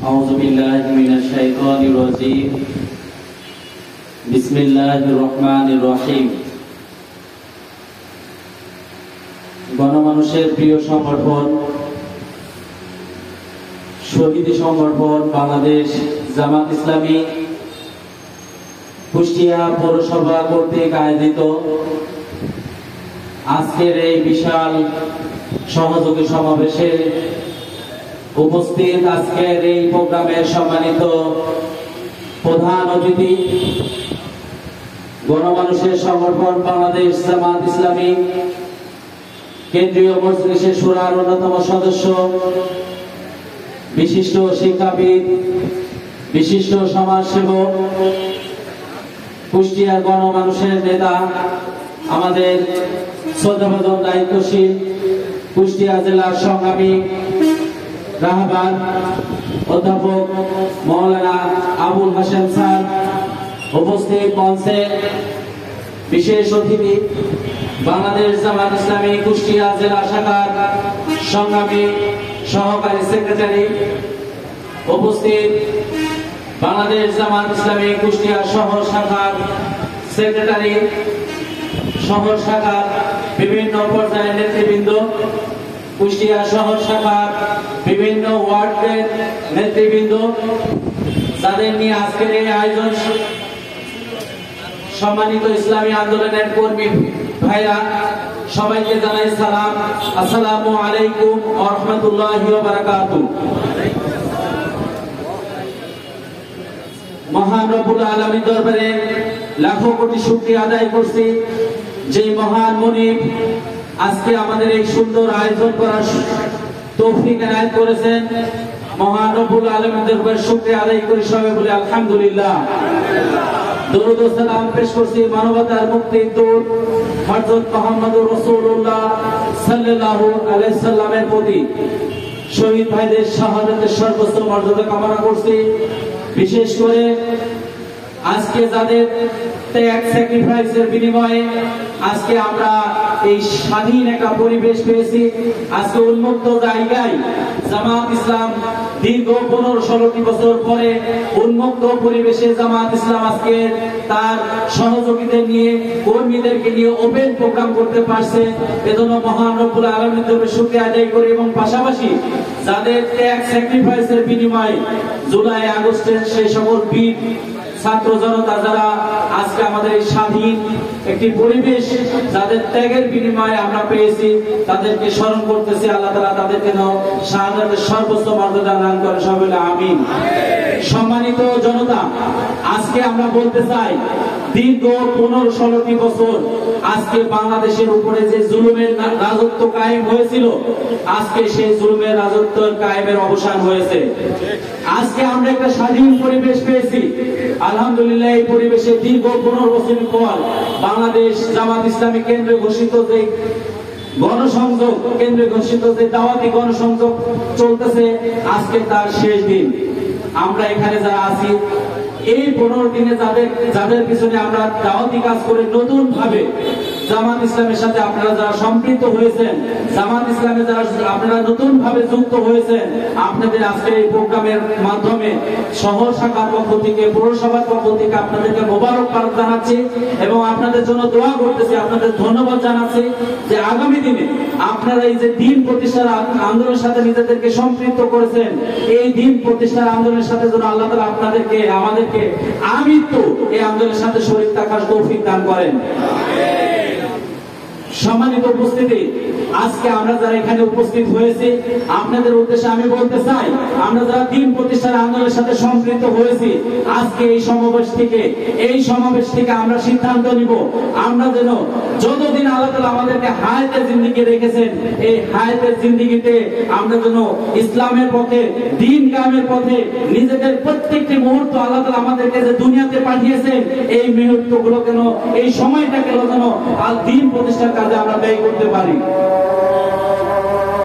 أعوذ بالله من الشيطان الرجيم بسم الله الرحمن الرحيم গণমানুষের প্রিয় সংগঠন শহীদি সংগঠন বাংলাদেশ জামাত ইসলামী কুষ্টিয়া পৌরসভা কর্তৃক আয়োজিত আজকের এই বিশাল সহযোগী সমাবেশে উপস্থিত আজকের এই প্রোগ্রামের সম্মানিত প্রধান অতিথি গণমানুষের সংগঠন বাংলাদেশ জামাত ইসলামী কেন্দ্রীয় মজলিসে শুরার অন্যতম সদস্য, বিশিষ্ট শিক্ষাবিদ, বিশিষ্ট সমাজসেবক, কুষ্টিয়ার গণমানুষের নেতা, আমাদের শ্রদ্ধাভাজন দায়িত্বশীল কুষ্টিয়া জেলার সংগ্রামী রাহবার অধ্যাপক মাওলানা আবুল হাশেম স্যার, উপস্থিত মঞ্চে বিশেষ অতিথি বাংলাদেশ জামাত ইসলামী কুষ্টিয়া জেলা শাখার সংগ্রামী সহকারী সেক্রেটারি, উপস্থিত বাংলাদেশ জামাত ইসলামী কুষ্টিয়া শহর শাখার সেক্রেটারি, শহর শাখার বিভিন্ন পর্যায়ের নেতৃবৃন্দ, কুষ্টিয়া শহর শাখার বিভিন্ন ওয়ার্ডের নেতৃবৃন্দ, যাদের নিয়ে আজকের এই আয়োজন, সম্মানিত ইসলামী আন্দোলনের কর্মী ভাইরা, সবাইকে জানাই সালাম। আসসালামু আলাইকুম ওয়া রাহমাতুল্লাহি ওয়া বারাকাতুহু। মহান রব্বুল আলামিন দরবারে লাখো কোটি শুকরিয়া আদায় করছি, যে মহান মুনিব আজকে আমাদের এই সুন্দর আয়োজন করার তৌফিক এনায়েত করেছেন। মহান রব্বুল আলামিনের দরবারে শুকরিয়া আদায় করি, সবাই বলি আলহামদুলিল্লাহ। দরুদ ও সালাম পেশ করছি মানবতার মুক্তির দূত হযরত মুহাম্মদুর রাসূলুল্লাহ সাল্লাল্লাহু আলাইহি সাল্লামের প্রতি। শহীদ ভাইদের শাহাদাতের সর্বোচ্চ মর্যাদা কামনা করছি। বিশেষ করে আজকে যাদের ত্যাগ স্যাক্রিফাইসের বিনিময়ে আজকে আমরা এই স্বাধীন একটা পরিবেশ পেয়েছি, আজকে উন্মুক্ত জায়গায় জামাত ইসলাম দীর্ঘ 15-16 বছর পরে উন্মুক্ত পরিবেশে জামাত ইসলাম আজকে তার সহযোগীদের নিয়ে, কর্মীদেরকে নিয়ে ওপেন প্রোগ্রাম করতে পারছে। এজন্য মহান রব্বুল আলামিনের দরবারে শুকরিয়া আদায় করি, এবং পাশাপাশি যাদের ত্যাগ স্যাক্রিফাইসের বিনিময়ে জুলাই আগস্টের সেই সকল বীর ছাত্র জনতা যারা আজকে আমাদের এই স্বাধীন একটি পরিবেশ যাদের ত্যাগের বিনিময়ে আমরা পেয়েছি, তাদেরকে স্মরণ করতেছি। আল্লাহ তাআলা তাদেরকে শাহাদাতের সর্বোচ্চ মর্যাদা দান করে, সবাই বলে আমিন। সম্মানিত জনতা, আজকে আমরা বলতে চাই, দীর্ঘ 15-16 বছর আজকে বাংলাদেশের উপরে যে জুলুমের রাজত্ব কায়েম হয়েছিল, আজকে সেই জুলুমের রাজত্ব কায়েমের অবসান হয়েছে। আজকে আমরা একটা স্বাধীন পরিবেশ পেয়েছি, আলহামদুলিল্লাহ। এই পরিবেশে দীর্ঘ 15 বছর পর বাংলাদেশ জামাত ইসলামী কেন্দ্রে ঘোষিত যে গণসংযোগ, কেন্দ্রে ঘোষিত যে দাওয়াতি গণসংযোগ চলতেছে, আজকে তার শেষ দিন। আমরা এখানে যারা আছি, এই 15 দিনে যাদের পিছনে আমরা দাওয়াতি কাজ করে নতুন ভাবে জামাত ইসলামের সাথে আপনারা যারা সম্পৃক্ত হয়েছেন, জামাত ইসলামে যারা আপনারা নতুন ভাবে যুক্ত হয়েছেন, আপনাদের আজকে এই প্রোগ্রামের মাধ্যমে শহর শাখার পক্ষ থেকে, পৌরসভার পক্ষ থেকে আপনাদেরকে মোবারকবাদ জানাচ্ছি এবং আপনাদের জন্য দোয়া করতেছি, আপনাদের ধন্যবাদ জানাচ্ছি যে আগামী দিনে আপনারা এই যে দিন প্রতিষ্ঠার আন্দোলনের সাথে নিজেদেরকে সম্পৃক্ত করেছেন, এই দিন প্রতিষ্ঠার আন্দোলনের সাথে যেন আল্লাহ তাআলা আপনাদেরকে, আমাদেরকে আমৃত্যু এই আন্দোলনের সাথে শরীক থাকার তৌফিক দান করেন। সম্মানিত উপস্থিতি, আজকে আমরা যারা এখানে উপস্থিত হয়েছি, আপনাদের উদ্দেশ্যে আমি বলতে চাই, আমরা যারা দিন প্রতিষ্ঠার আন্দোলনের সাথে সম্পৃক্ত হয়েছি, আজকে এই সমাবেশ থেকে আমরা সিদ্ধান্ত নিব, আমরা যেন যতদিন আল্লাহ তাআলা আমাদেরকে হায়াতের জিন্দেগি রেখেছেন, এই হায়াতের জিন্দেগিতে আমরা যেন ইসলামের পথে, দিন কায়েমের পথে নিজেদের প্রত্যেকটি মুহূর্ত আল্লাহ তাআলা আমাদেরকে যে দুনিয়াতে পাঠিয়েছেন, এই মুহূর্তগুলো কেন, এই সময়টা কেন যেন দিন প্রতিষ্ঠার কাজে আমরা ব্যয় করতে পারি।